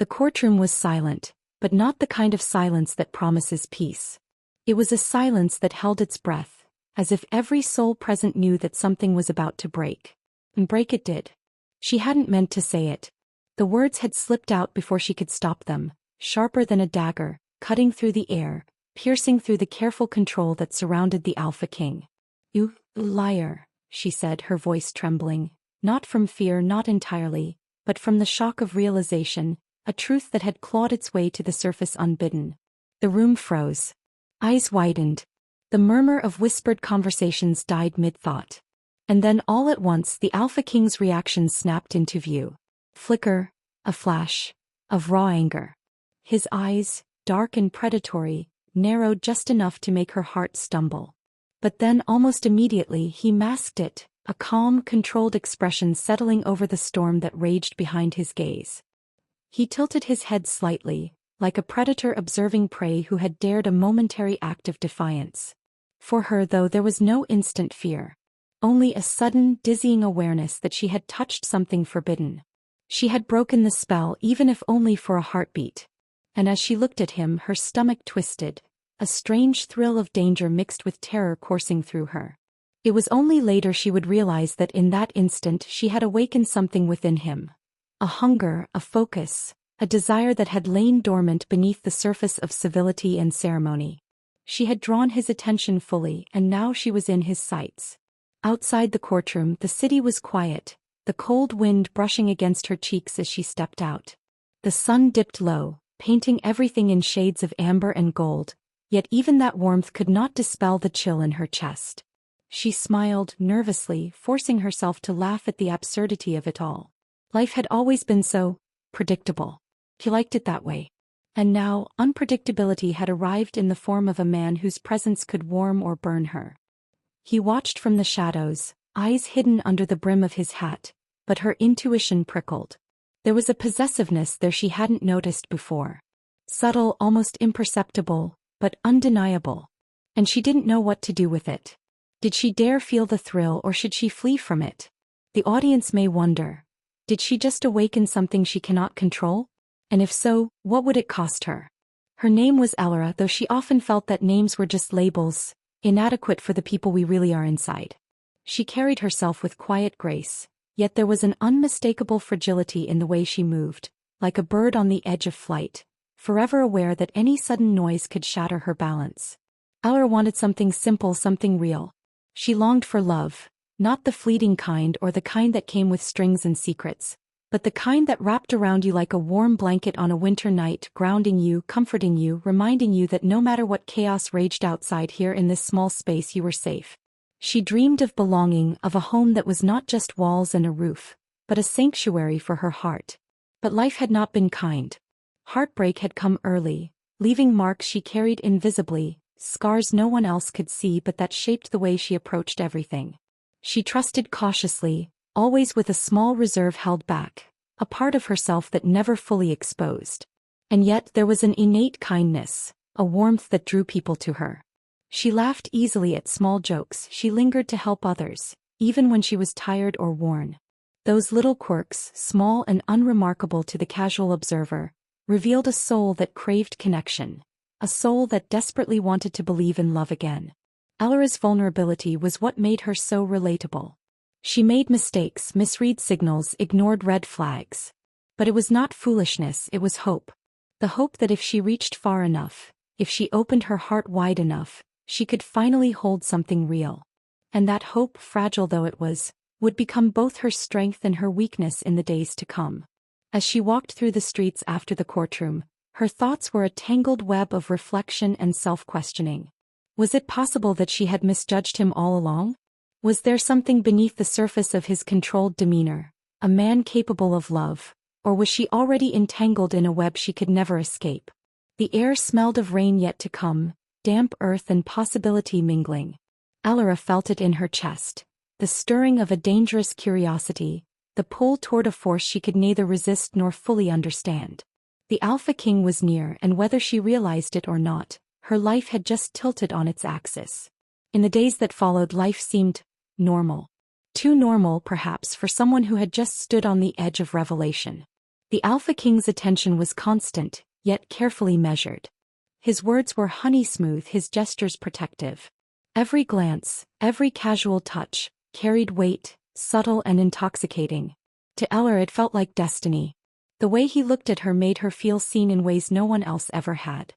The courtroom was silent, but not the kind of silence that promises peace. It was a silence that held its breath, as if every soul present knew that something was about to break. And break it did. She hadn't meant to say it. The words had slipped out before she could stop them, sharper than a dagger, cutting through the air, piercing through the careful control that surrounded the Alpha King. "You liar," she said, her voice trembling, not from fear, not entirely, but from the shock of realization, a truth that had clawed its way to the surface unbidden. The room froze. Eyes widened. The murmur of whispered conversations died mid-thought. And then all at once the Alpha King's reaction snapped into view. Flicker, a flash, of raw anger. His eyes, dark and predatory, narrowed just enough to make her heart stumble. But then almost immediately he masked it, a calm, controlled expression settling over the storm that raged behind his gaze. He tilted his head slightly, like a predator observing prey who had dared a momentary act of defiance. For her, though, there was no instant fear. Only a sudden, dizzying awareness that she had touched something forbidden. She had broken the spell, even if only for a heartbeat. And as she looked at him, her stomach twisted, a strange thrill of danger mixed with terror coursing through her. It was only later she would realize that in that instant she had awakened something within him. A hunger, a focus, a desire that had lain dormant beneath the surface of civility and ceremony. She had drawn his attention fully, and now she was in his sights. Outside the courtroom, the city was quiet, the cold wind brushing against her cheeks as she stepped out. The sun dipped low, painting everything in shades of amber and gold, yet even that warmth could not dispel the chill in her chest. She smiled nervously, forcing herself to laugh at the absurdity of it all. Life had always been so predictable. He liked it that way. And now, unpredictability had arrived in the form of a man whose presence could warm or burn her. He watched from the shadows, eyes hidden under the brim of his hat, but her intuition prickled. There was a possessiveness there she hadn't noticed before. Subtle, almost imperceptible, but undeniable. And she didn't know what to do with it. Did she dare feel the thrill, or should she flee from it? The audience may wonder. Did she just awaken something she cannot control? And if so, what would it cost her? Her name was Elyra, though she often felt that names were just labels, inadequate for the people we really are inside. She carried herself with quiet grace, yet there was an unmistakable fragility in the way she moved, like a bird on the edge of flight, forever aware that any sudden noise could shatter her balance. Elyra wanted something simple, something real. She longed for love, not the fleeting kind or the kind that came with strings and secrets, but the kind that wrapped around you like a warm blanket on a winter night, grounding you, comforting you, reminding you that no matter what chaos raged outside, here in this small space you were safe. She dreamed of belonging, of a home that was not just walls and a roof, but a sanctuary for her heart. But life had not been kind. Heartbreak had come early, leaving marks she carried invisibly, scars no one else could see but that shaped the way she approached everything. She trusted cautiously, always with a small reserve held back, a part of herself that never fully exposed. And yet there was an innate kindness, a warmth that drew people to her. She laughed easily at small jokes, she lingered to help others, even when she was tired or worn. Those little quirks, small and unremarkable to the casual observer, revealed a soul that craved connection, a soul that desperately wanted to believe in love again. Elyra's vulnerability was what made her so relatable. She made mistakes, misread signals, ignored red flags. But it was not foolishness, it was hope. The hope that if she reached far enough, if she opened her heart wide enough, she could finally hold something real. And that hope, fragile though it was, would become both her strength and her weakness in the days to come. As she walked through the streets after the courtroom, her thoughts were a tangled web of reflection and self-questioning. Was it possible that she had misjudged him all along? Was there something beneath the surface of his controlled demeanor, a man capable of love, or was she already entangled in a web she could never escape? The air smelled of rain yet to come, damp earth and possibility mingling. Elyra felt it in her chest, the stirring of a dangerous curiosity, the pull toward a force she could neither resist nor fully understand. The Alpha King was near, and whether she realized it or not, her life had just tilted on its axis. In the days that followed, life seemed normal. Too normal, perhaps, for someone who had just stood on the edge of revelation. The Alpha King's attention was constant, yet carefully measured. His words were honey-smooth, his gestures protective. Every glance, every casual touch, carried weight, subtle and intoxicating. To Elyra it felt like destiny. The way he looked at her made her feel seen in ways no one else ever had.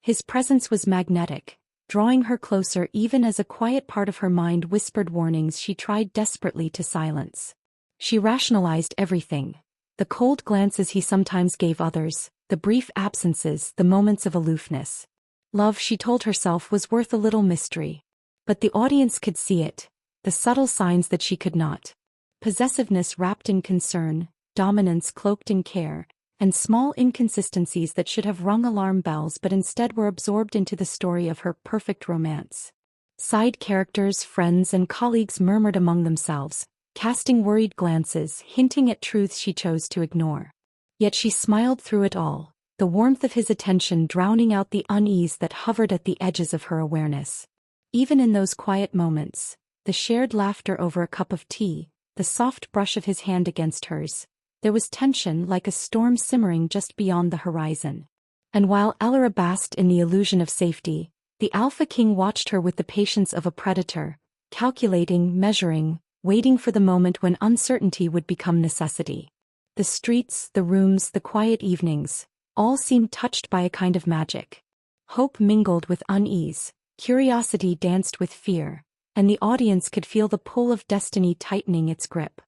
His presence was magnetic, drawing her closer even as a quiet part of her mind whispered warnings she tried desperately to silence. She rationalized everything. The cold glances he sometimes gave others, the brief absences, the moments of aloofness. Love, she told herself, was worth a little mystery. But the audience could see it, the subtle signs that she could not. Possessiveness wrapped in concern, dominance cloaked in care, and small inconsistencies that should have rung alarm bells but instead were absorbed into the story of her perfect romance. Side characters, friends, and colleagues murmured among themselves, casting worried glances, hinting at truths she chose to ignore. Yet she smiled through it all, the warmth of his attention drowning out the unease that hovered at the edges of her awareness. Even in those quiet moments, the shared laughter over a cup of tea, the soft brush of his hand against hers, there was tension like a storm simmering just beyond the horizon. And while Elyra basked in the illusion of safety, the Alpha King watched her with the patience of a predator, calculating, measuring, waiting for the moment when uncertainty would become necessity. The streets, the rooms, the quiet evenings, all seemed touched by a kind of magic. Hope mingled with unease, curiosity danced with fear, and the audience could feel the pull of destiny tightening its grip.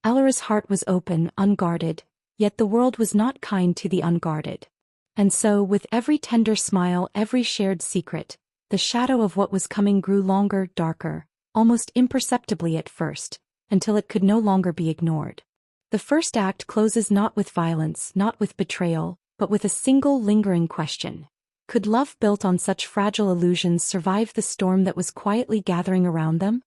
Elyra's heart was open, unguarded, yet the world was not kind to the unguarded. And so, with every tender smile, every shared secret, the shadow of what was coming grew longer, darker, almost imperceptibly at first, until it could no longer be ignored. The first act closes not with violence, not with betrayal, but with a single lingering question. Could love built on such fragile illusions survive the storm that was quietly gathering around them?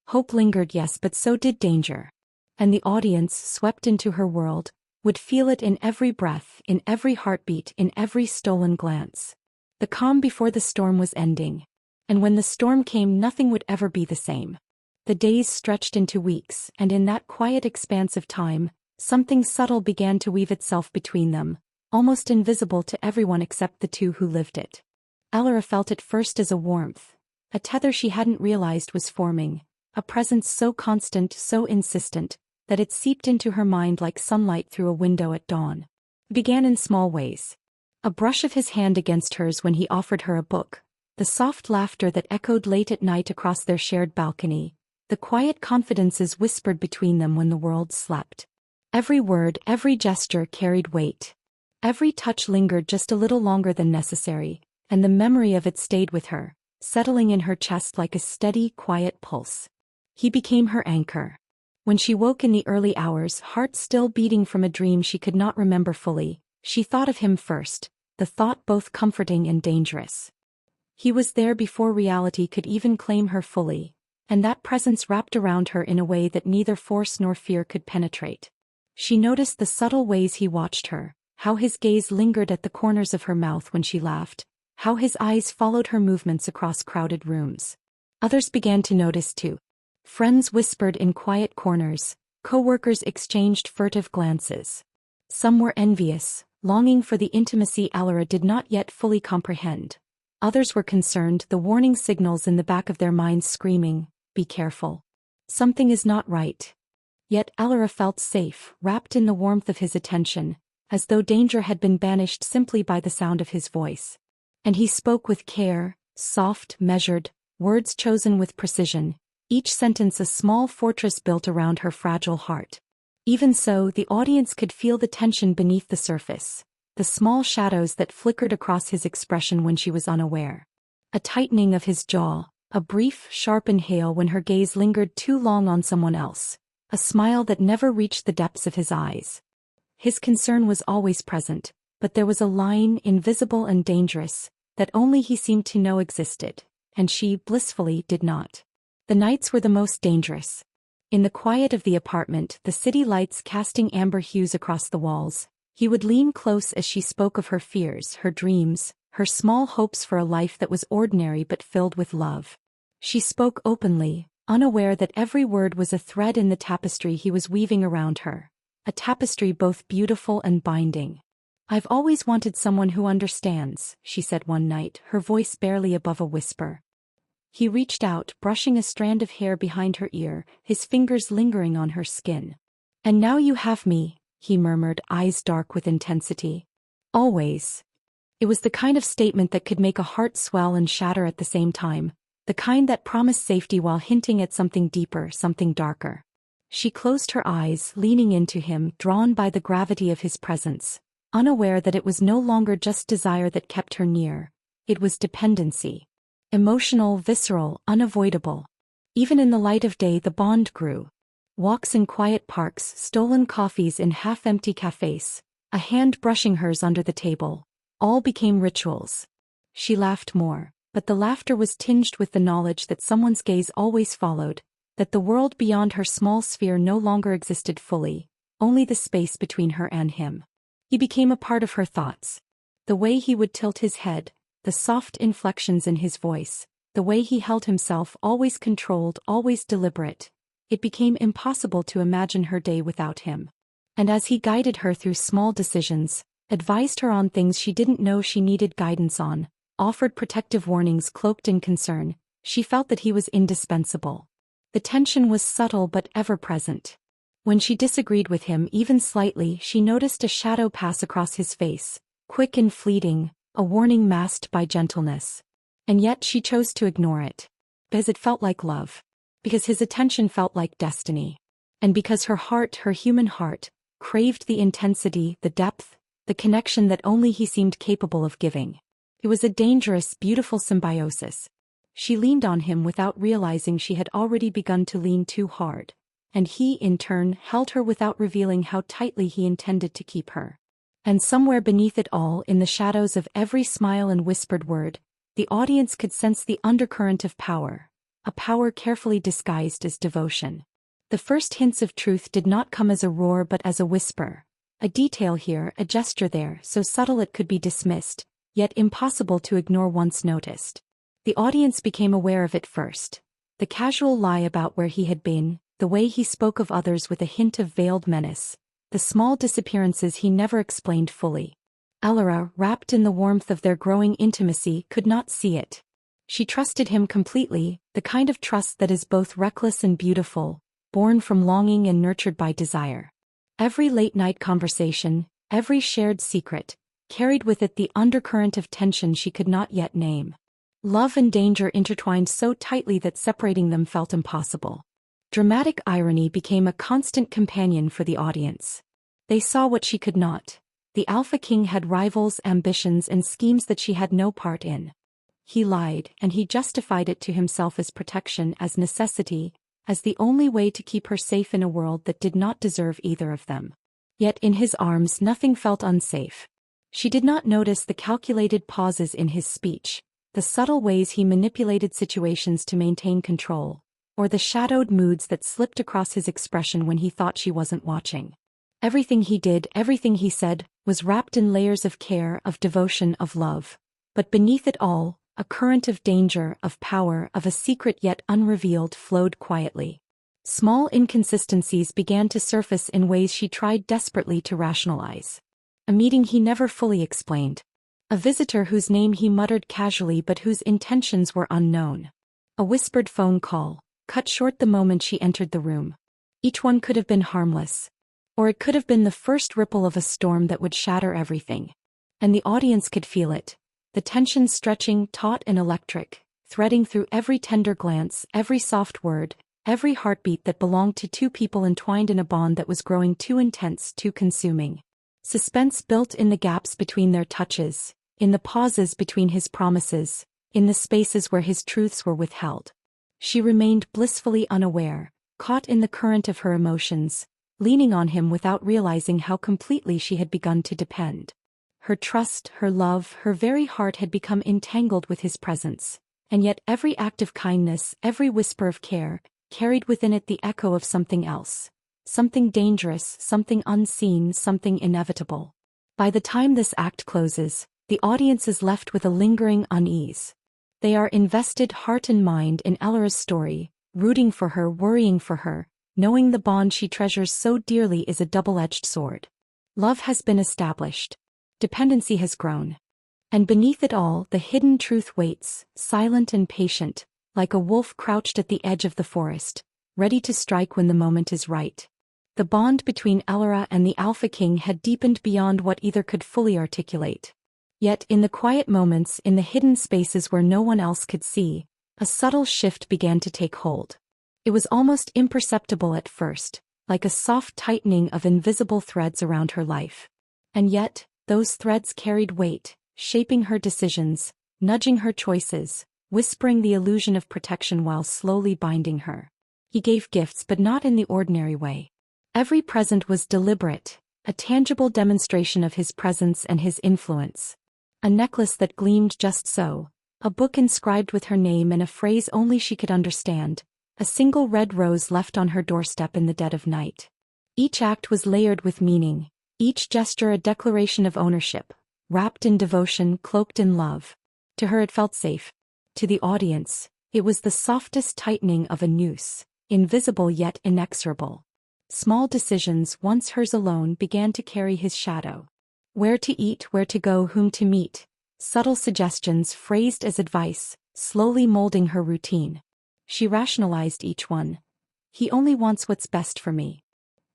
Hope lingered, yes, but so did danger. And the audience, swept into her world, would feel it in every breath, in every heartbeat, in every stolen glance. The calm before the storm was ending. And when the storm came, nothing would ever be the same. The days stretched into weeks, and in that quiet expanse of time, something subtle began to weave itself between them, almost invisible to everyone except the two who lived it. Elyra felt it first as a warmth, a tether she hadn't realized was forming, a presence so constant, so insistent, that it seeped into her mind like sunlight through a window at dawn. It began in small ways. A brush of his hand against hers when he offered her a book, the soft laughter that echoed late at night across their shared balcony, the quiet confidences whispered between them when the world slept. Every word, every gesture carried weight. Every touch lingered just a little longer than necessary, and the memory of it stayed with her, settling in her chest like a steady, quiet pulse. He became her anchor. When she woke in the early hours, heart still beating from a dream she could not remember fully, she thought of him first, the thought both comforting and dangerous. He was there before reality could even claim her fully, and that presence wrapped around her in a way that neither force nor fear could penetrate. She noticed the subtle ways he watched her, how his gaze lingered at the corners of her mouth when she laughed, how his eyes followed her movements across crowded rooms. Others began to notice too. Friends whispered in quiet corners, co-workers exchanged furtive glances. Some were envious, longing for the intimacy Elyra did not yet fully comprehend. Others were concerned, the warning signals in the back of their minds screaming, "Be careful. Something is not right." Yet Elyra felt safe, wrapped in the warmth of his attention, as though danger had been banished simply by the sound of his voice. And he spoke with care, soft, measured, words chosen with precision, each sentence a small fortress built around her fragile heart. Even so, the audience could feel the tension beneath the surface, the small shadows that flickered across his expression when she was unaware. A tightening of his jaw, a brief, sharp inhale when her gaze lingered too long on someone else, a smile that never reached the depths of his eyes. His concern was always present, but there was a line, invisible and dangerous, that only he seemed to know existed, and she, blissfully, did not. The nights were the most dangerous. In the quiet of the apartment, the city lights casting amber hues across the walls, he would lean close as she spoke of her fears, her dreams, her small hopes for a life that was ordinary but filled with love. She spoke openly, unaware that every word was a thread in the tapestry he was weaving around her, a tapestry both beautiful and binding. "I've always wanted someone who understands," she said one night, her voice barely above a whisper. He reached out, brushing a strand of hair behind her ear, his fingers lingering on her skin. "And now you have me," he murmured, eyes dark with intensity. "Always." It was the kind of statement that could make a heart swell and shatter at the same time, the kind that promised safety while hinting at something deeper, something darker. She closed her eyes, leaning into him, drawn by the gravity of his presence, unaware that it was no longer just desire that kept her near, it was dependency. Emotional, visceral, unavoidable. Even in the light of day the bond grew. Walks in quiet parks, stolen coffees in half-empty cafes, a hand brushing hers under the table, all became rituals. She laughed more, but the laughter was tinged with the knowledge that someone's gaze always followed, that the world beyond her small sphere no longer existed fully, only the space between her and him. He became a part of her thoughts. The way he would tilt his head, the soft inflections in his voice, the way he held himself, always controlled, always deliberate. It became impossible to imagine her day without him. And as he guided her through small decisions, advised her on things she didn't know she needed guidance on, offered protective warnings cloaked in concern, she felt that he was indispensable. The tension was subtle but ever-present. When she disagreed with him even slightly, she noticed a shadow pass across his face, quick and fleeting, a warning masked by gentleness. And yet she chose to ignore it. Because it felt like love. Because his attention felt like destiny. And because her heart, her human heart, craved the intensity, the depth, the connection that only he seemed capable of giving. It was a dangerous, beautiful symbiosis. She leaned on him without realizing she had already begun to lean too hard, and he, in turn, held her without revealing how tightly he intended to keep her. And somewhere beneath it all, in the shadows of every smile and whispered word, the audience could sense the undercurrent of power, a power carefully disguised as devotion. The first hints of truth did not come as a roar but as a whisper, a detail here, a gesture there, so subtle it could be dismissed, yet impossible to ignore once noticed. The audience became aware of it first. The casual lie about where he had been, the way he spoke of others with a hint of veiled menace, the small disappearances he never explained fully. Elyra, wrapped in the warmth of their growing intimacy, could not see it. She trusted him completely, the kind of trust that is both reckless and beautiful, born from longing and nurtured by desire. Every late-night conversation, every shared secret, carried with it the undercurrent of tension she could not yet name. Love and danger intertwined so tightly that separating them felt impossible. Dramatic irony became a constant companion for the audience. They saw what she could not. The Alpha King had rivals, ambitions, and schemes that she had no part in. He lied, and he justified it to himself as protection, as necessity, as the only way to keep her safe in a world that did not deserve either of them. Yet in his arms nothing felt unsafe. She did not notice the calculated pauses in his speech, the subtle ways he manipulated situations to maintain control, or the shadowed moods that slipped across his expression when he thought she wasn't watching. Everything he did, everything he said, was wrapped in layers of care, of devotion, of love. But beneath it all, a current of danger, of power, of a secret yet unrevealed flowed quietly. Small inconsistencies began to surface in ways she tried desperately to rationalize. A meeting he never fully explained. A visitor whose name he muttered casually but whose intentions were unknown. A whispered phone call, cut short the moment she entered the room. Each one could have been harmless. Or it could have been the first ripple of a storm that would shatter everything. And the audience could feel it. The tension stretching, taut and electric, threading through every tender glance, every soft word, every heartbeat that belonged to two people entwined in a bond that was growing too intense, too consuming. Suspense built in the gaps between their touches, in the pauses between his promises, in the spaces where his truths were withheld. She remained blissfully unaware, caught in the current of her emotions, leaning on him without realizing how completely she had begun to depend. Her trust, her love, her very heart had become entangled with his presence, and yet every act of kindness, every whisper of care, carried within it the echo of something else. Something dangerous, something unseen, something inevitable. By the time this act closes, the audience is left with a lingering unease. They are invested heart and mind in Elyra's story, rooting for her, worrying for her, knowing the bond she treasures so dearly is a double-edged sword. Love has been established. Dependency has grown. And beneath it all, the hidden truth waits, silent and patient, like a wolf crouched at the edge of the forest, ready to strike when the moment is right. The bond between Elyra and the Alpha King had deepened beyond what either could fully articulate. Yet in the quiet moments, in the hidden spaces where no one else could see, a subtle shift began to take hold. It was almost imperceptible at first, like a soft tightening of invisible threads around her life. And yet, those threads carried weight, shaping her decisions, nudging her choices, whispering the illusion of protection while slowly binding her. He gave gifts, but not in the ordinary way. Every present was deliberate, a tangible demonstration of his presence and his influence. A necklace that gleamed just so, a book inscribed with her name and a phrase only she could understand, a single red rose left on her doorstep in the dead of night. Each act was layered with meaning, each gesture a declaration of ownership, wrapped in devotion, cloaked in love. To her it felt safe. To the audience, it was the softest tightening of a noose, invisible yet inexorable. Small decisions, once hers alone, began to carry his shadow. Where to eat, where to go, whom to meet. Subtle suggestions phrased as advice, slowly molding her routine. She rationalized each one. He only wants what's best for me.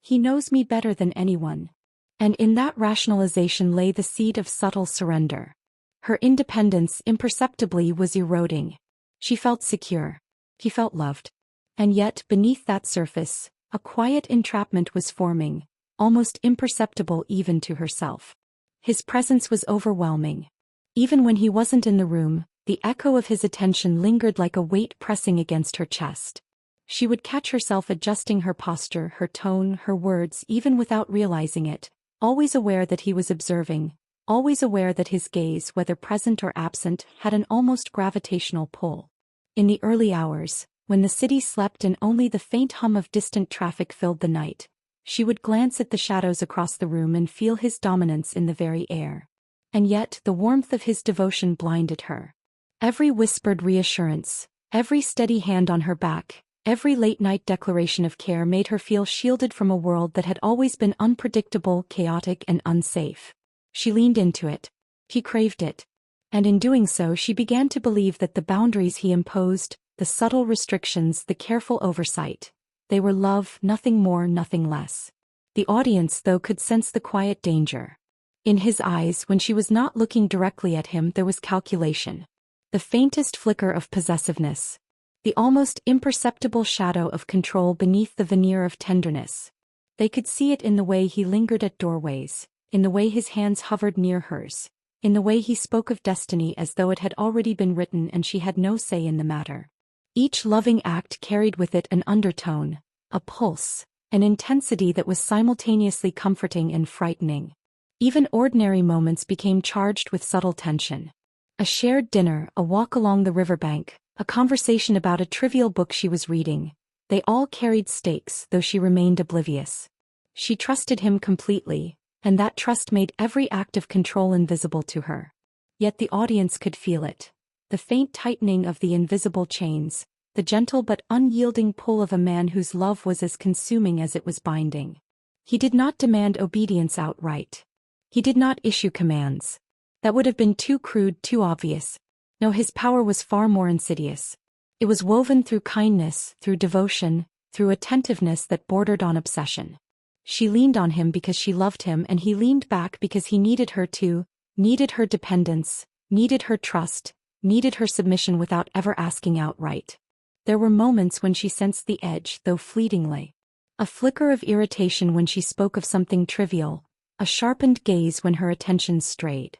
He knows me better than anyone. And in that rationalization lay the seed of subtle surrender. Her independence imperceptibly was eroding. She felt secure. He felt loved. And yet, beneath that surface, a quiet entrapment was forming, almost imperceptible even to herself. His presence was overwhelming. Even when he wasn't in the room, the echo of his attention lingered like a weight pressing against her chest. She would catch herself adjusting her posture, her tone, her words, even without realizing it, always aware that he was observing, always aware that his gaze, whether present or absent, had an almost gravitational pull. In the early hours, when the city slept and only the faint hum of distant traffic filled the night, she would glance at the shadows across the room and feel his dominance in the very air. And yet the warmth of his devotion blinded her. Every whispered reassurance, every steady hand on her back, every late-night declaration of care made her feel shielded from a world that had always been unpredictable, chaotic, and unsafe. She leaned into it. He craved it. And in doing so she began to believe that the boundaries he imposed, the subtle restrictions, the careful oversight, they were love, nothing more, nothing less. The audience, though, could sense the quiet danger. In his eyes, when she was not looking directly at him, there was calculation. The faintest flicker of possessiveness. The almost imperceptible shadow of control beneath the veneer of tenderness. They could see it in the way he lingered at doorways, in the way his hands hovered near hers, in the way he spoke of destiny as though it had already been written and she had no say in the matter. Each loving act carried with it an undertone, a pulse, an intensity that was simultaneously comforting and frightening. Even ordinary moments became charged with subtle tension. A shared dinner, a walk along the riverbank, a conversation about a trivial book she was reading, they all carried stakes, though she remained oblivious. She trusted him completely, and that trust made every act of control invisible to her. Yet the audience could feel it. The faint tightening of the invisible chains, the gentle but unyielding pull of a man whose love was as consuming as it was binding. He did not demand obedience outright. He did not issue commands. That would have been too crude, too obvious. No, his power was far more insidious. It was woven through kindness, through devotion, through attentiveness that bordered on obsession. She leaned on him because she loved him, and he leaned back because he needed her too, needed her dependence, needed her trust, needed her submission without ever asking outright. There were moments when she sensed the edge, though fleetingly. A flicker of irritation when she spoke of something trivial, a sharpened gaze when her attention strayed.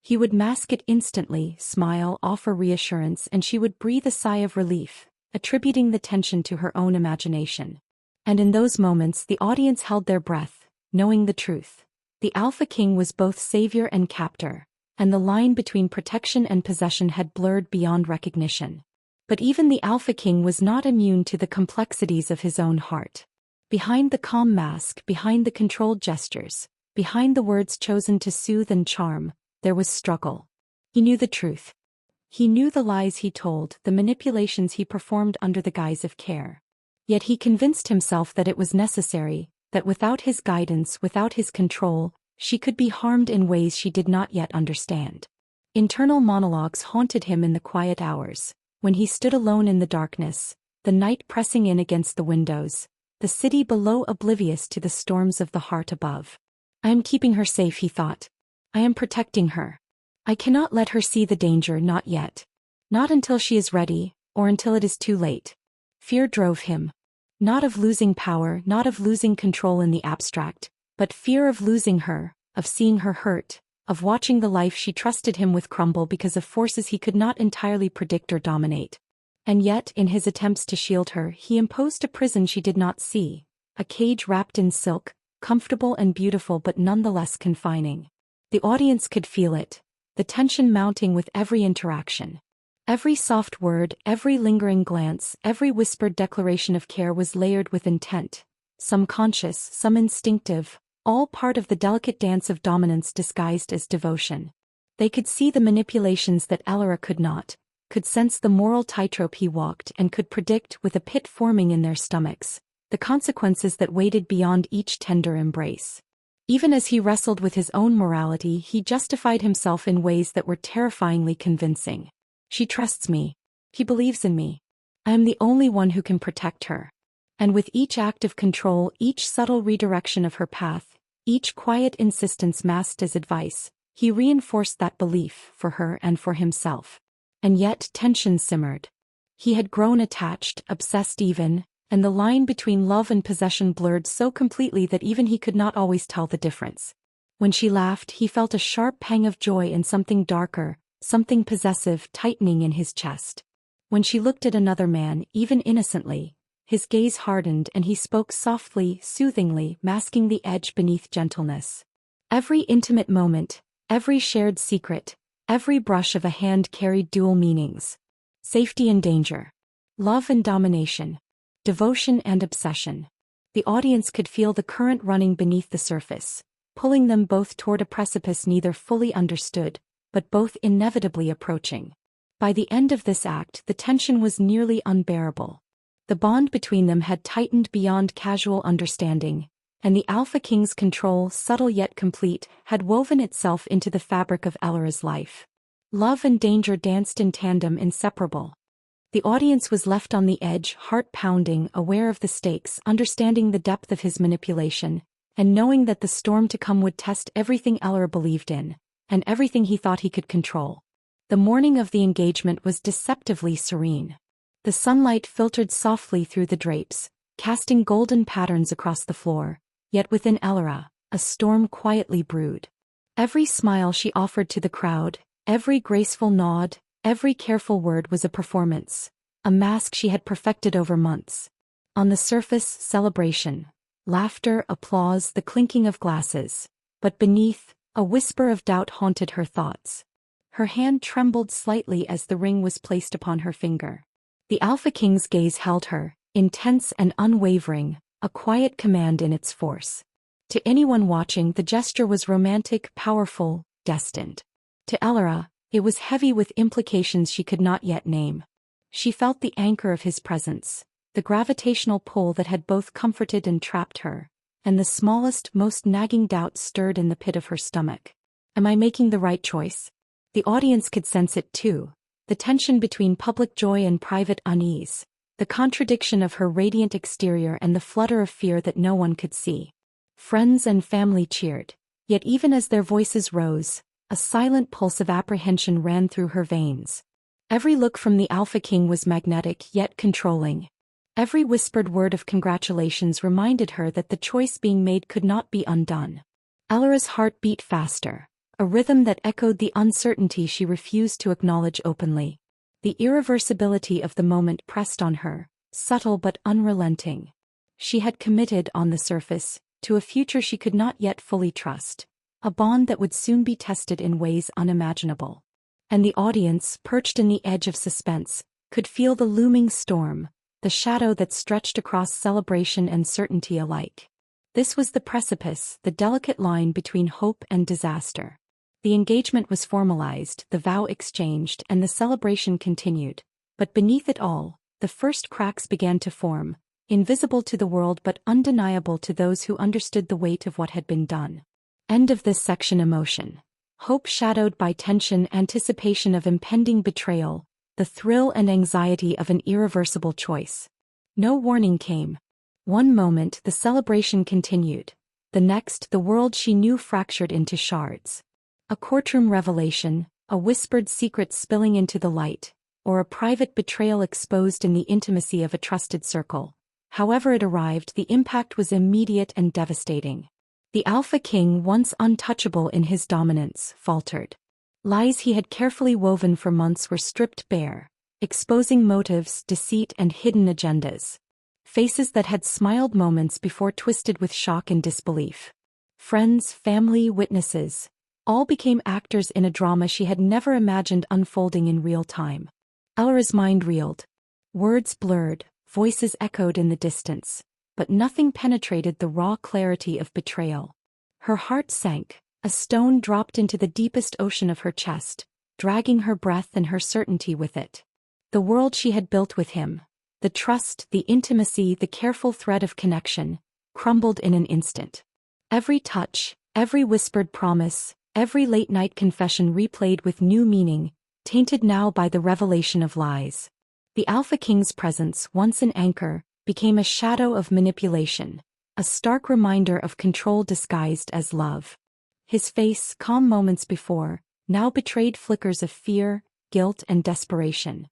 He would mask it instantly, smile, offer reassurance, and she would breathe a sigh of relief, attributing the tension to her own imagination. And in those moments the audience held their breath, knowing the truth. The Alpha King was both savior and captor, and the line between protection and possession had blurred beyond recognition. But even the Alpha King was not immune to the complexities of his own heart. Behind the calm mask, behind the controlled gestures, behind the words chosen to soothe and charm, there was struggle. He knew the truth. He knew the lies he told, the manipulations he performed under the guise of care. Yet he convinced himself that it was necessary, that without his guidance, without his control, she could be harmed in ways she did not yet understand. Internal monologues haunted him in the quiet hours, when he stood alone in the darkness, the night pressing in against the windows, the city below oblivious to the storms of the heart above. I am keeping her safe, he thought. I am protecting her. I cannot let her see the danger, not yet. Not until she is ready, or until it is too late. Fear drove him. Not of losing power, not of losing control in the abstract, but fear of losing her, of seeing her hurt, of watching the life she trusted him with crumble because of forces he could not entirely predict or dominate. And yet, in his attempts to shield her, he imposed a prison she did not see, a cage wrapped in silk, comfortable and beautiful but nonetheless confining. The audience could feel it, the tension mounting with every interaction. Every soft word, every lingering glance, every whispered declaration of care was layered with intent, some conscious, some instinctive, all part of the delicate dance of dominance disguised as devotion. They could see the manipulations that Elyra could not, could sense the moral tightrope he walked, and could predict, with a pit forming in their stomachs, the consequences that waited beyond each tender embrace. Even as he wrestled with his own morality, he justified himself in ways that were terrifyingly convincing. She trusts me. He believes in me. I am the only one who can protect her. And with each act of control, each subtle redirection of her path, each quiet insistence masked as advice, he reinforced that belief for her and for himself. And yet tension simmered. He had grown attached, obsessed even, and the line between love and possession blurred so completely that even he could not always tell the difference. When she laughed, he felt a sharp pang of joy in something darker, something possessive tightening in his chest. When she looked at another man, even innocently, his gaze hardened and he spoke softly, soothingly, masking the edge beneath gentleness. Every intimate moment, every shared secret, every brush of a hand carried dual meanings. Safety and danger. Love and domination. Devotion and obsession. The audience could feel the current running beneath the surface, pulling them both toward a precipice neither fully understood, but both inevitably approaching. By the end of this act, the tension was nearly unbearable. The bond between them had tightened beyond casual understanding, and the Alpha King's control, subtle yet complete, had woven itself into the fabric of Elyra's life. Love and danger danced in tandem, inseparable. The audience was left on the edge, heart pounding, aware of the stakes, understanding the depth of his manipulation, and knowing that the storm to come would test everything Elyra believed in, and everything he thought he could control. The morning of the engagement was deceptively serene. The sunlight filtered softly through the drapes, casting golden patterns across the floor, yet within Elyra, a storm quietly brewed. Every smile she offered to the crowd, every graceful nod, every careful word was a performance, a mask she had perfected over months. On the surface, celebration, laughter, applause, the clinking of glasses, but beneath, a whisper of doubt haunted her thoughts. Her hand trembled slightly as the ring was placed upon her finger. The Alpha King's gaze held her, intense and unwavering, a quiet command in its force. To anyone watching, the gesture was romantic, powerful, destined. To Elyra, it was heavy with implications she could not yet name. She felt the anchor of his presence, the gravitational pull that had both comforted and trapped her, and the smallest, most nagging doubt stirred in the pit of her stomach. Am I making the right choice? The audience could sense it too, the tension between public joy and private unease, the contradiction of her radiant exterior and the flutter of fear that no one could see. Friends and family cheered, yet even as their voices rose, a silent pulse of apprehension ran through her veins. Every look from the Alpha King was magnetic yet controlling. Every whispered word of congratulations reminded her that the choice being made could not be undone. Elyra's heart beat faster, a rhythm that echoed the uncertainty she refused to acknowledge openly. The irreversibility of the moment pressed on her, subtle but unrelenting. She had committed, on the surface, to a future she could not yet fully trust, a bond that would soon be tested in ways unimaginable. And the audience, perched in the edge of suspense, could feel the looming storm, the shadow that stretched across celebration and certainty alike. This was the precipice, the delicate line between hope and disaster. The engagement was formalized, the vow exchanged, and the celebration continued. But beneath it all, the first cracks began to form, invisible to the world but undeniable to those who understood the weight of what had been done. End of this section. Emotion. Hope shadowed by tension, anticipation of impending betrayal, the thrill and anxiety of an irreversible choice. No warning came. One moment the celebration continued. The next, the world she knew fractured into shards. A courtroom revelation, a whispered secret spilling into the light, or a private betrayal exposed in the intimacy of a trusted circle. However it arrived, the impact was immediate and devastating. The Alpha King, once untouchable in his dominance, faltered. Lies he had carefully woven for months were stripped bare, exposing motives, deceit, and hidden agendas. Faces that had smiled moments before twisted with shock and disbelief. Friends, family, witnesses, all became actors in a drama she had never imagined unfolding in real time. Elyra's mind reeled. Words blurred, voices echoed in the distance, but nothing penetrated the raw clarity of betrayal. Her heart sank, a stone dropped into the deepest ocean of her chest, dragging her breath and her certainty with it. The world she had built with him, the trust, the intimacy, the careful thread of connection, crumbled in an instant. Every touch, every whispered promise, every late-night confession replayed with new meaning, tainted now by the revelation of lies. The Alpha King's presence, once an anchor, became a shadow of manipulation, a stark reminder of control disguised as love. His face, calm moments before, now betrayed flickers of fear, guilt, and desperation.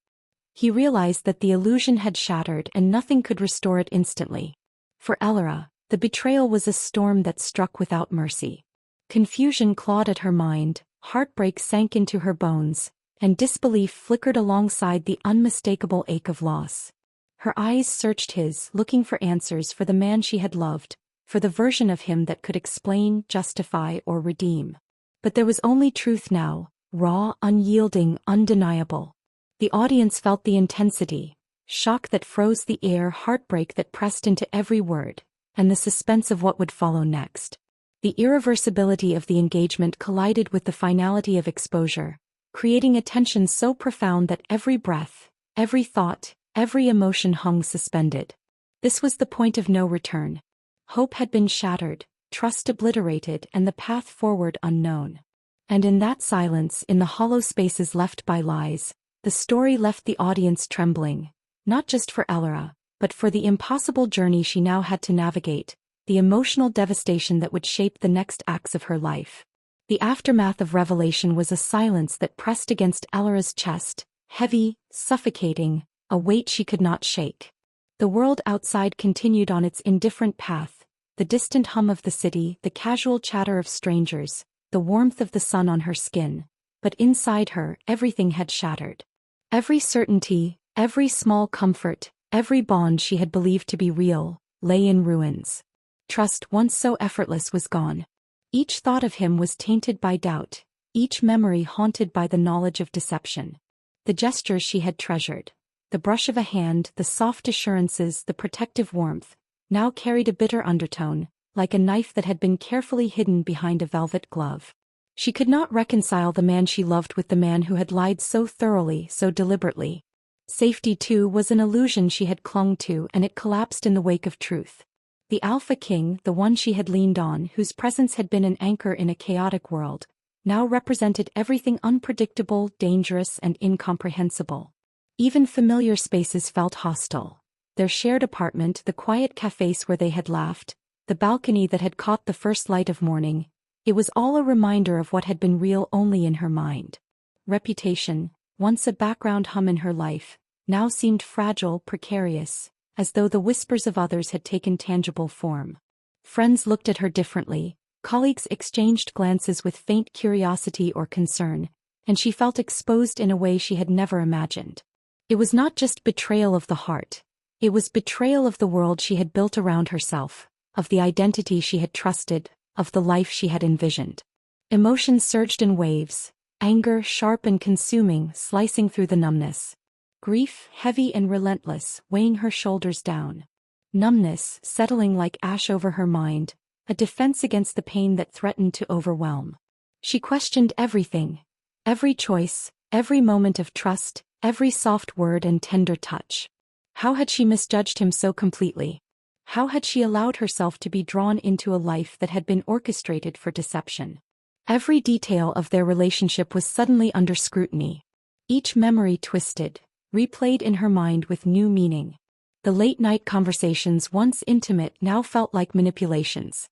He realized that the illusion had shattered and nothing could restore it instantly. For Elyra, the betrayal was a storm that struck without mercy. Confusion clawed at her mind, heartbreak sank into her bones, and disbelief flickered alongside the unmistakable ache of loss. Her eyes searched his, looking for answers for the man she had loved, for the version of him that could explain, justify, or redeem. But there was only truth now, raw, unyielding, undeniable. The audience felt the intensity, shock that froze the air, heartbreak that pressed into every word, and the suspense of what would follow next. The irreversibility of the engagement collided with the finality of exposure, creating a tension so profound that every breath, every thought, every emotion hung suspended. This was the point of no return. Hope had been shattered, trust obliterated, and the path forward unknown. And in that silence, in the hollow spaces left by lies, the story left the audience trembling, not just for Elyra, but for the impossible journey she now had to navigate, the emotional devastation that would shape the next acts of her life. The aftermath of revelation was a silence that pressed against Elyra's chest, heavy, suffocating, a weight she could not shake. The world outside continued on its indifferent path, the distant hum of the city, the casual chatter of strangers, the warmth of the sun on her skin, but inside her, everything had shattered. Every certainty, every small comfort, every bond she had believed to be real, lay in ruins. Trust, once so effortless, was gone. Each thought of him was tainted by doubt, each memory haunted by the knowledge of deception. The gestures she had treasured, the brush of a hand, the soft assurances, the protective warmth, now carried a bitter undertone, like a knife that had been carefully hidden behind a velvet glove. She could not reconcile the man she loved with the man who had lied so thoroughly, so deliberately. Safety, too, was an illusion she had clung to, and it collapsed in the wake of truth. The Alpha King, the one she had leaned on, whose presence had been an anchor in a chaotic world, now represented everything unpredictable, dangerous, and incomprehensible. Even familiar spaces felt hostile. Their shared apartment, the quiet cafes where they had laughed, the balcony that had caught the first light of morning, it was all a reminder of what had been real only in her mind. Reputation, once a background hum in her life, now seemed fragile, precarious, as though the whispers of others had taken tangible form. Friends looked at her differently, colleagues exchanged glances with faint curiosity or concern, and she felt exposed in a way she had never imagined. It was not just betrayal of the heart, it was betrayal of the world she had built around herself, of the identity she had trusted, of the life she had envisioned. Emotions surged in waves, anger sharp and consuming, slicing through the numbness. Grief, heavy and relentless, weighing her shoulders down. Numbness, settling like ash over her mind, a defense against the pain that threatened to overwhelm. She questioned everything, every choice, every moment of trust, every soft word and tender touch. How had she misjudged him so completely? How had she allowed herself to be drawn into a life that had been orchestrated for deception? Every detail of their relationship was suddenly under scrutiny. Each memory twisted, replayed in her mind with new meaning. The late-night conversations, once intimate, now felt like manipulations.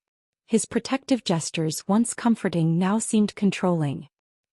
His protective gestures, once comforting, now seemed controlling.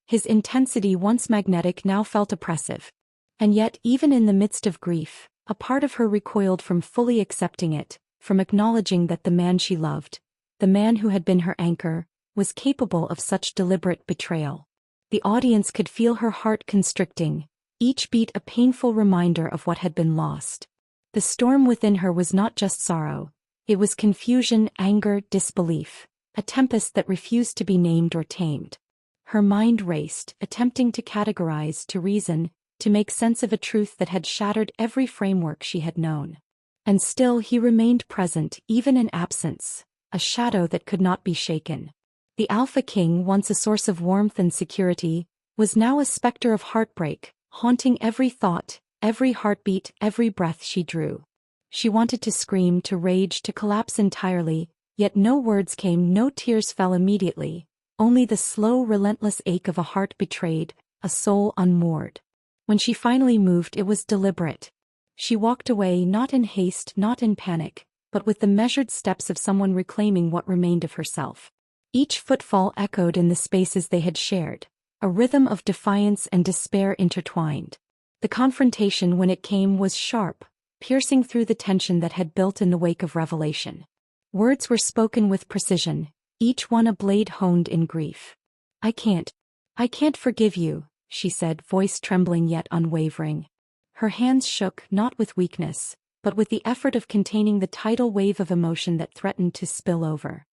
His intensity, once magnetic, now felt oppressive. And yet, even in the midst of grief, a part of her recoiled from fully accepting it, from acknowledging that the man she loved, the man who had been her anchor, was capable of such deliberate betrayal. The audience could feel her heart constricting, each beat a painful reminder of what had been lost. The storm within her was not just sorrow, it was confusion, anger, disbelief, a tempest that refused to be named or tamed. Her mind raced, attempting to categorize, to reason, to make sense of a truth that had shattered every framework she had known. And still he remained present, even in absence, a shadow that could not be shaken. The Alpha King, once a source of warmth and security, was now a specter of heartbreak, haunting every thought, every heartbeat, every breath she drew. She wanted to scream, to rage, to collapse entirely, yet no words came, no tears fell immediately, only the slow, relentless ache of a heart betrayed, a soul unmoored. When she finally moved, it was deliberate. She walked away, not in haste, not in panic, but with the measured steps of someone reclaiming what remained of herself. Each footfall echoed in the spaces they had shared, a rhythm of defiance and despair intertwined. The confrontation, when it came, was sharp, piercing through the tension that had built in the wake of revelation. Words were spoken with precision, each one a blade honed in grief. I can't forgive you," she said, voice trembling yet unwavering. Her hands shook, not with weakness, but with the effort of containing the tidal wave of emotion that threatened to spill over.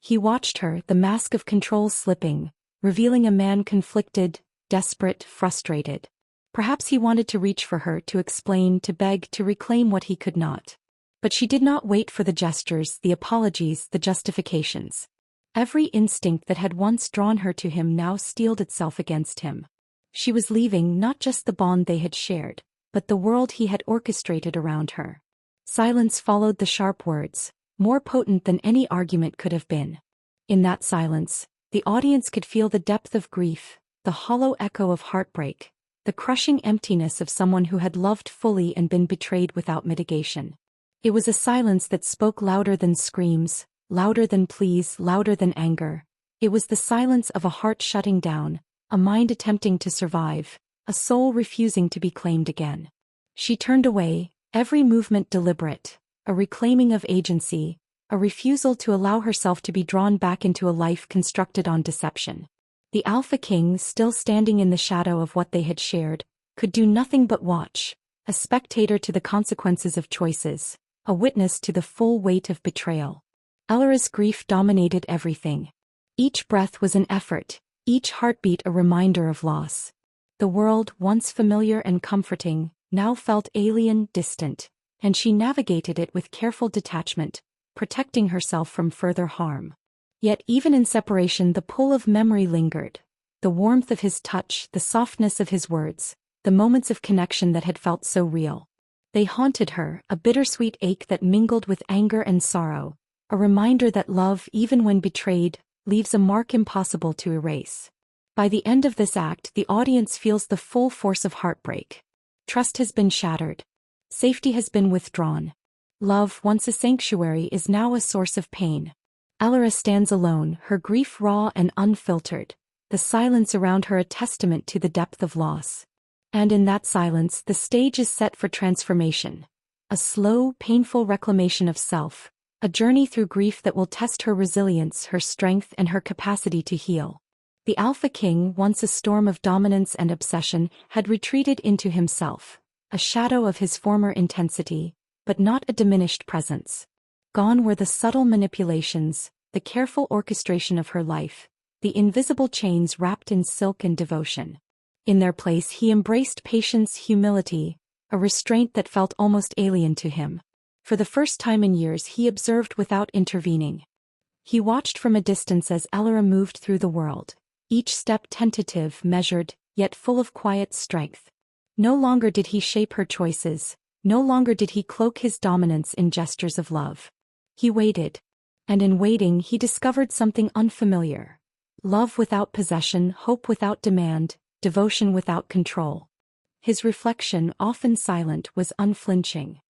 He watched her, the mask of control slipping, revealing a man conflicted, desperate, frustrated. Perhaps he wanted to reach for her, to explain, to beg, to reclaim what he could not. But she did not wait for the gestures, the apologies, the justifications. Every instinct that had once drawn her to him now steeled itself against him. She was leaving not just the bond they had shared, but the world he had orchestrated around her. Silence followed the sharp words, more potent than any argument could have been. In that silence, the audience could feel the depth of grief, the hollow echo of heartbreak, the crushing emptiness of someone who had loved fully and been betrayed without mitigation. It was a silence that spoke louder than screams, louder than pleas, louder than anger. It was the silence of a heart shutting down, a mind attempting to survive, a soul refusing to be claimed again. She turned away, every movement deliberate, a reclaiming of agency, a refusal to allow herself to be drawn back into a life constructed on deception. The Alpha King, still standing in the shadow of what they had shared, could do nothing but watch, a spectator to the consequences of choices, a witness to the full weight of betrayal. Elyra's grief dominated everything. Each breath was an effort, each heartbeat a reminder of loss. The world, once familiar and comforting, now felt alien, distant, and she navigated it with careful detachment, protecting herself from further harm. Yet even in separation, the pull of memory lingered, the warmth of his touch, the softness of his words, the moments of connection that had felt so real. They haunted her, a bittersweet ache that mingled with anger and sorrow, a reminder that love, even when betrayed, leaves a mark impossible to erase. By the end of this act, the audience feels the full force of heartbreak. Trust has been shattered. Safety has been withdrawn. Love, once a sanctuary, is now a source of pain. Elyra stands alone, her grief raw and unfiltered, the silence around her a testament to the depth of loss. And in that silence, the stage is set for transformation. A slow, painful reclamation of self, a journey through grief that will test her resilience, her strength, and her capacity to heal. The Alpha King, once a storm of dominance and obsession, had retreated into himself, a shadow of his former intensity, but not a diminished presence. Gone were the subtle manipulations, the careful orchestration of her life, the invisible chains wrapped in silk and devotion. In their place, he embraced patience, humility, a restraint that felt almost alien to him. For the first time in years, he observed without intervening. He watched from a distance as Elyra moved through the world, each step tentative, measured, yet full of quiet strength. No longer did he shape her choices, No longer did he cloak his dominance in gestures of love. He waited. And in waiting he discovered something unfamiliar. Love without possession, hope without demand, devotion without control. His reflection, often silent, was unflinching.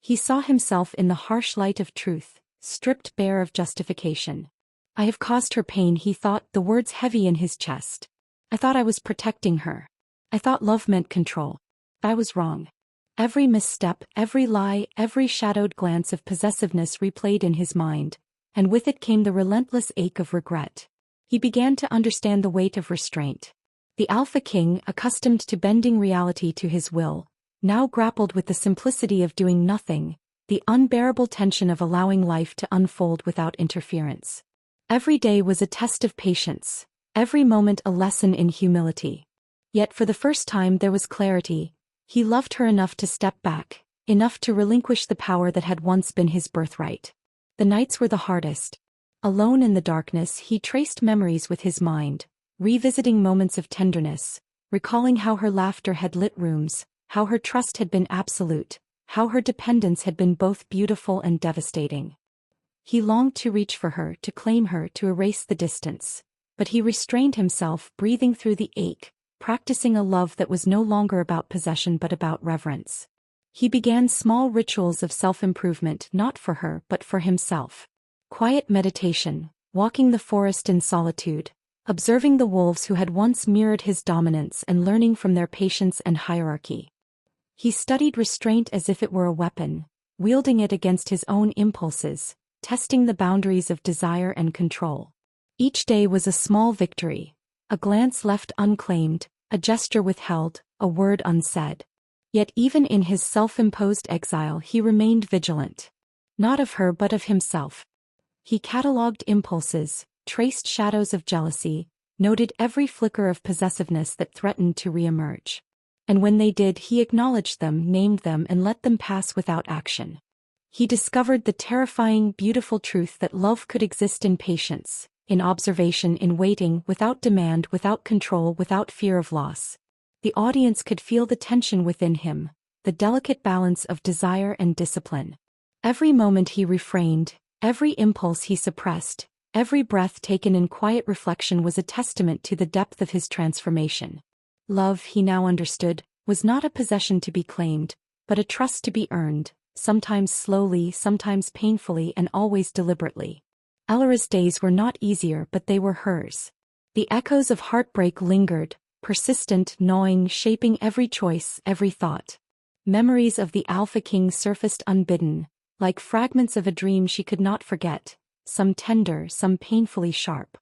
He saw himself in the harsh light of truth, stripped bare of justification. I have caused her pain, he thought, the words heavy in his chest. I thought I was protecting her. I thought love meant control. I was wrong. Every misstep, every lie, every shadowed glance of possessiveness replayed in his mind, and with it came the relentless ache of regret. He began to understand the weight of restraint. The Alpha King, accustomed to bending reality to his will, now grappled with the simplicity of doing nothing, the unbearable tension of allowing life to unfold without interference. Every day was a test of patience, every moment a lesson in humility. Yet for the first time there was clarity. He loved her enough to step back, enough to relinquish the power that had once been his birthright. The nights were the hardest. Alone in the darkness he traced memories with his mind, revisiting moments of tenderness, recalling how her laughter had lit rooms, how her trust had been absolute, how her dependence had been both beautiful and devastating. He longed to reach for her, to claim her, to erase the distance. But he restrained himself, breathing through the ache, practicing a love that was no longer about possession but about reverence. He began small rituals of self-improvement, not for her but for himself. Quiet meditation, walking the forest in solitude, observing the wolves who had once mirrored his dominance and learning from their patience and hierarchy. He studied restraint as if it were a weapon, wielding it against his own impulses, testing the boundaries of desire and control. Each day was a small victory, a glance left unclaimed, a gesture withheld, a word unsaid. Yet even in his self-imposed exile he remained vigilant. Not of her but of himself. He catalogued impulses, traced shadows of jealousy, noted every flicker of possessiveness that threatened to re-emerge. And when they did, he acknowledged them, named them, and let them pass without action. He discovered the terrifying, beautiful truth that love could exist in patience, in observation, in waiting, without demand, without control, without fear of loss. The audience could feel the tension within him, the delicate balance of desire and discipline. Every moment he refrained, every impulse he suppressed, every breath taken in quiet reflection was a testament to the depth of his transformation. Love, he now understood, was not a possession to be claimed, but a trust to be earned, sometimes slowly, sometimes painfully, and always deliberately. Elyra's days were not easier, but they were hers. The echoes of heartbreak lingered, persistent, gnawing, shaping every choice, every thought. Memories of the Alpha King surfaced unbidden, like fragments of a dream she could not forget, some tender, some painfully sharp.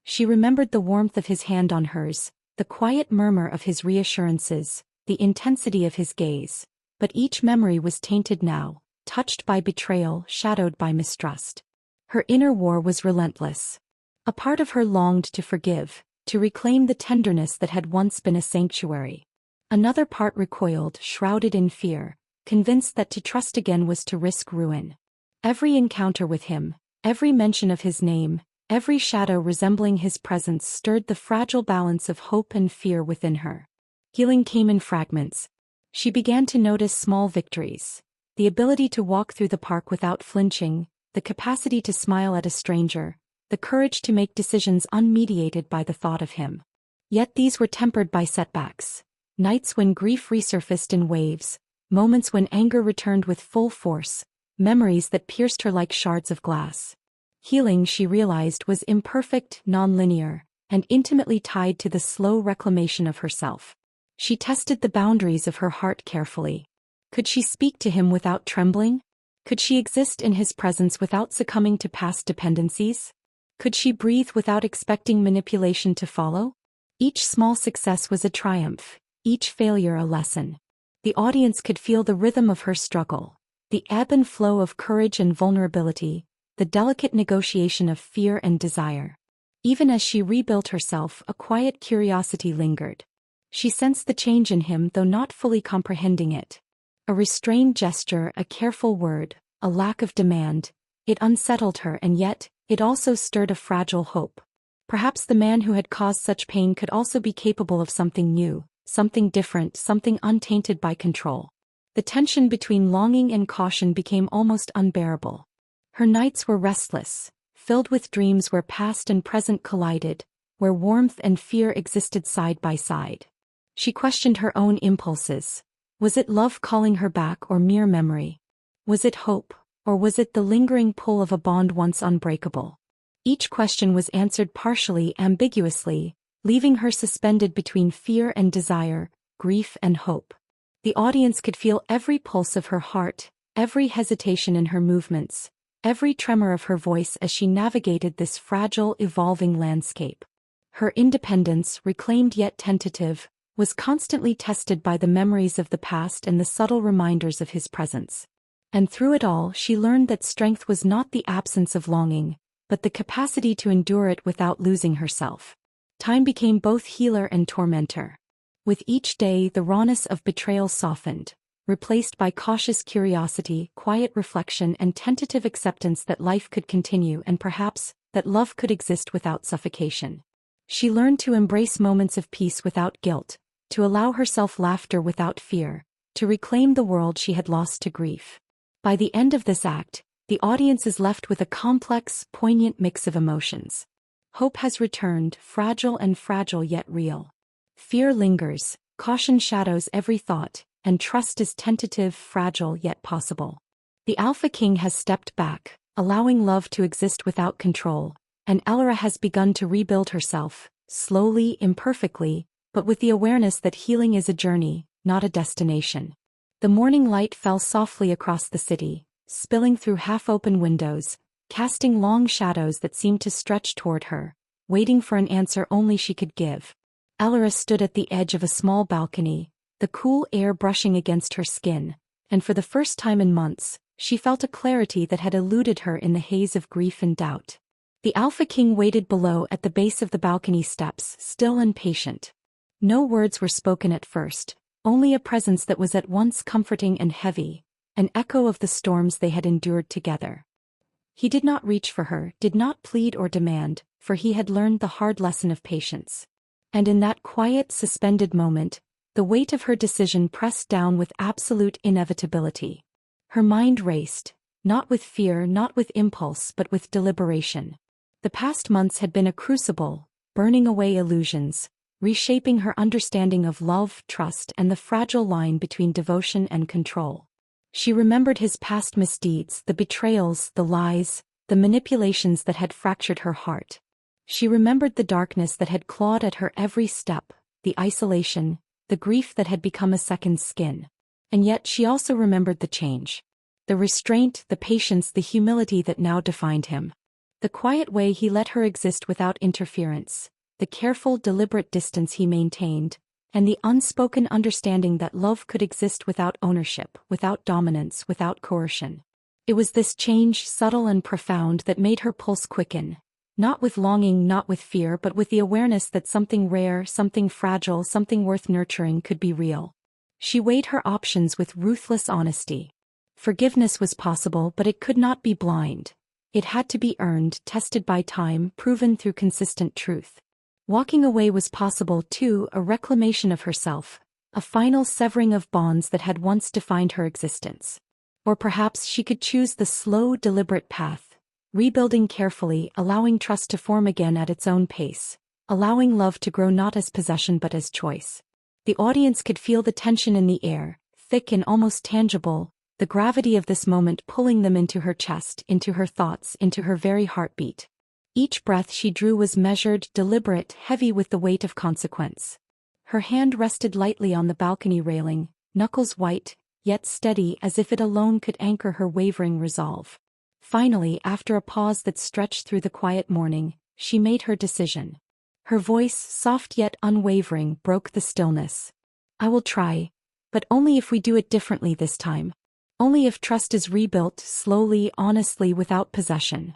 She remembered the warmth of his hand on hers, the quiet murmur of his reassurances, the intensity of his gaze. But each memory was tainted now, touched by betrayal, shadowed by mistrust. Her inner war was relentless. A part of her longed to forgive, to reclaim the tenderness that had once been a sanctuary. Another part recoiled, shrouded in fear, convinced that to trust again was to risk ruin. Every encounter with him, every mention of his name, every shadow resembling his presence stirred the fragile balance of hope and fear within her. Healing came in fragments. She began to notice small victories, the ability to walk through the park without flinching, the capacity to smile at a stranger, the courage to make decisions unmediated by the thought of him. Yet these were tempered by setbacks. Nights when grief resurfaced in waves, moments when anger returned with full force, memories that pierced her like shards of glass. Healing, she realized, was imperfect, non-linear, and intimately tied to the slow reclamation of herself. She tested the boundaries of her heart carefully. Could she speak to him without trembling? Could she exist in his presence without succumbing to past dependencies? Could she breathe without expecting manipulation to follow? Each small success was a triumph, each failure a lesson. The audience could feel the rhythm of her struggle, the ebb and flow of courage and vulnerability, the delicate negotiation of fear and desire. Even as she rebuilt herself, a quiet curiosity lingered. She sensed the change in him, though not fully comprehending it. A restrained gesture, a careful word, a lack of demand. It unsettled her, and yet, it also stirred a fragile hope. Perhaps the man who had caused such pain could also be capable of something new, something different, something untainted by control. The tension between longing and caution became almost unbearable. Her nights were restless, filled with dreams where past and present collided, where warmth and fear existed side by side. She questioned her own impulses. Was it love calling her back or mere memory? Was it hope, or was it the lingering pull of a bond once unbreakable? Each question was answered partially ambiguously, leaving her suspended between fear and desire, grief and hope. The audience could feel every pulse of her heart, every hesitation in her movements, every tremor of her voice as she navigated this fragile, evolving landscape. Her independence, reclaimed yet tentative, was constantly tested by the memories of the past and the subtle reminders of his presence. And through it all she learned that strength was not the absence of longing, but the capacity to endure it without losing herself. Time became both healer and tormentor. With each day the rawness of betrayal softened, replaced by cautious curiosity, quiet reflection and tentative acceptance that life could continue and perhaps, that love could exist without suffocation. She learned to embrace moments of peace without guilt, to allow herself laughter without fear, to reclaim the world she had lost to grief. By the end of this act, the audience is left with a complex, poignant mix of emotions. Hope has returned, fragile yet real. Fear lingers, caution shadows every thought, and trust is tentative, fragile yet possible. The Alpha King has stepped back, allowing love to exist without control, and Elyra has begun to rebuild herself, slowly, imperfectly, but with the awareness that healing is a journey, not a destination. The morning light fell softly across the city, spilling through half-open windows, casting long shadows that seemed to stretch toward her, waiting for an answer only she could give. Elyra stood at the edge of a small balcony, the cool air brushing against her skin, and for the first time in months, she felt a clarity that had eluded her in the haze of grief and doubt. The Alpha King waited below at the base of the balcony steps, still and patient. No words were spoken at first, only a presence that was at once comforting and heavy, an echo of the storms they had endured together. He did not reach for her, did not plead or demand, for he had learned the hard lesson of patience. And in that quiet, suspended moment, the weight of her decision pressed down with absolute inevitability. Her mind raced, not with fear, not with impulse, but with deliberation. The past months had been a crucible, burning away illusions, reshaping her understanding of love, trust, and the fragile line between devotion and control. She remembered his past misdeeds, the betrayals, the lies, the manipulations that had fractured her heart. She remembered the darkness that had clawed at her every step, the isolation, the grief that had become a second skin. And yet she also remembered the change. The restraint, the patience, the humility that now defined him. The quiet way he let her exist without interference, the careful, deliberate distance he maintained, and the unspoken understanding that love could exist without ownership, without dominance, without coercion. It was this change, subtle and profound, that made her pulse quicken. Not with longing, not with fear, but with the awareness that something rare, something fragile, something worth nurturing could be real. She weighed her options with ruthless honesty. Forgiveness was possible, but it could not be blind. It had to be earned, tested by time, proven through consistent truth. Walking away was possible too, a reclamation of herself, a final severing of bonds that had once defined her existence. Or perhaps she could choose the slow, deliberate path. Rebuilding carefully, allowing trust to form again at its own pace, allowing love to grow not as possession but as choice. The audience could feel the tension in the air, thick and almost tangible, the gravity of this moment pulling them into her chest, into her thoughts, into her very heartbeat. Each breath she drew was measured, deliberate, heavy with the weight of consequence. Her hand rested lightly on the balcony railing, knuckles white, yet steady as if it alone could anchor her wavering resolve. Finally, after a pause that stretched through the quiet morning, she made her decision. Her voice, soft yet unwavering, broke the stillness. I will try, but only if we do it differently this time. Only if trust is rebuilt, slowly, honestly, without possession.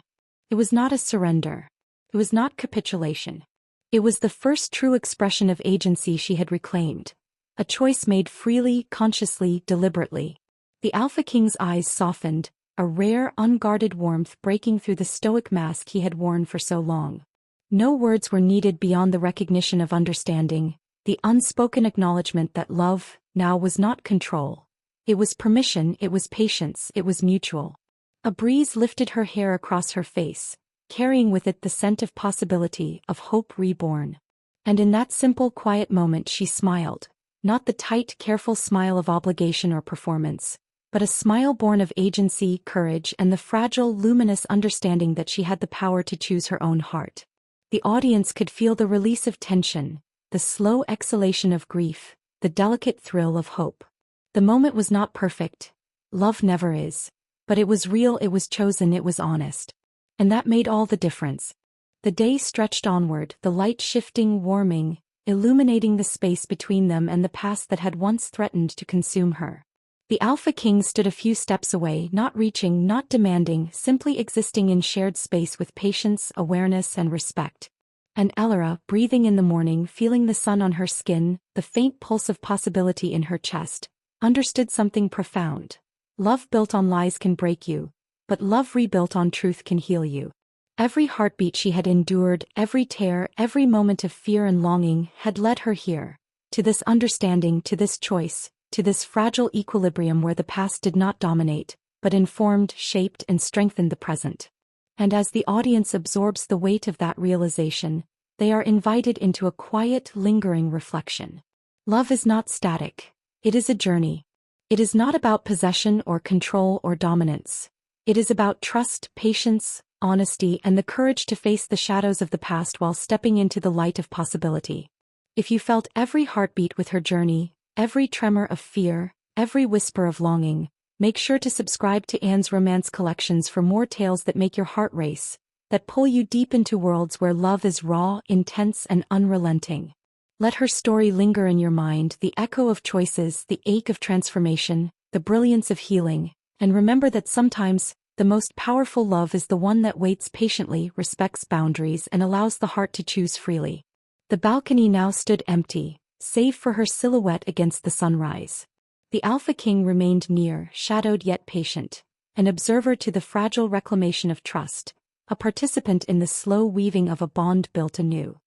It was not a surrender. It was not capitulation. It was the first true expression of agency she had reclaimed. A choice made freely, consciously, deliberately. The Alpha King's eyes softened, a rare, unguarded warmth breaking through the stoic mask he had worn for so long. No words were needed beyond the recognition of understanding, the unspoken acknowledgement that love, now, was not control. It was permission, it was patience, it was mutual. A breeze lifted her hair across her face, carrying with it the scent of possibility, of hope reborn. And in that simple, quiet moment she smiled, not the tight, careful smile of obligation or performance, but a smile born of agency, courage, and the fragile, luminous understanding that she had the power to choose her own heart. The audience could feel the release of tension, the slow exhalation of grief, the delicate thrill of hope. The moment was not perfect. Love never is. But it was real, it was chosen, it was honest. And that made all the difference. The day stretched onward, the light shifting, warming, illuminating the space between them and the past that had once threatened to consume her. The Alpha King stood a few steps away, not reaching, not demanding, simply existing in shared space with patience, awareness, and respect. And Elyra, breathing in the morning, feeling the sun on her skin, the faint pulse of possibility in her chest, understood something profound. Love built on lies can break you, but love rebuilt on truth can heal you. Every heartbeat she had endured, every tear, every moment of fear and longing had led her here, to this understanding, to this choice, to this fragile equilibrium where the past did not dominate, but informed, shaped, and strengthened the present. And as the audience absorbs the weight of that realization, they are invited into a quiet, lingering reflection. Love is not static. It is a journey. It is not about possession or control or dominance. It is about trust, patience, honesty, and the courage to face the shadows of the past while stepping into the light of possibility. If you felt every heartbeat with her journey, every tremor of fear, every whisper of longing, make sure to subscribe to Anne's Romance Collections for more tales that make your heart race, that pull you deep into worlds where love is raw, intense, and unrelenting. Let her story linger in your mind, the echo of choices, the ache of transformation, the brilliance of healing, and remember that sometimes, the most powerful love is the one that waits patiently, respects boundaries, and allows the heart to choose freely. The balcony now stood empty, save for her silhouette against the sunrise. The Alpha King remained near, shadowed yet patient, an observer to the fragile reclamation of trust, a participant in the slow weaving of a bond built anew.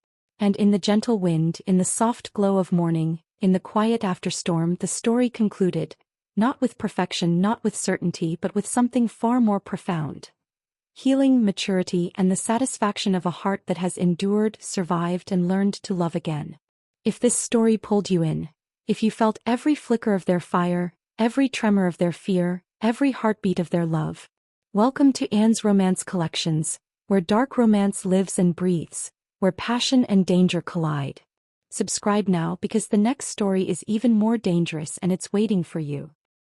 And in the gentle wind, in the soft glow of morning, in the quiet afterstorm, the story concluded, not with perfection, not with certainty, but with something far more profound. Healing, maturity, and the satisfaction of a heart that has endured, survived, and learned to love again. If this story pulled you in, if you felt every flicker of their fire, every tremor of their fear, every heartbeat of their love, welcome to Anne's Romance Collections, where dark romance lives and breathes, where passion and danger collide. Subscribe now because the next story is even more dangerous and it's waiting for you.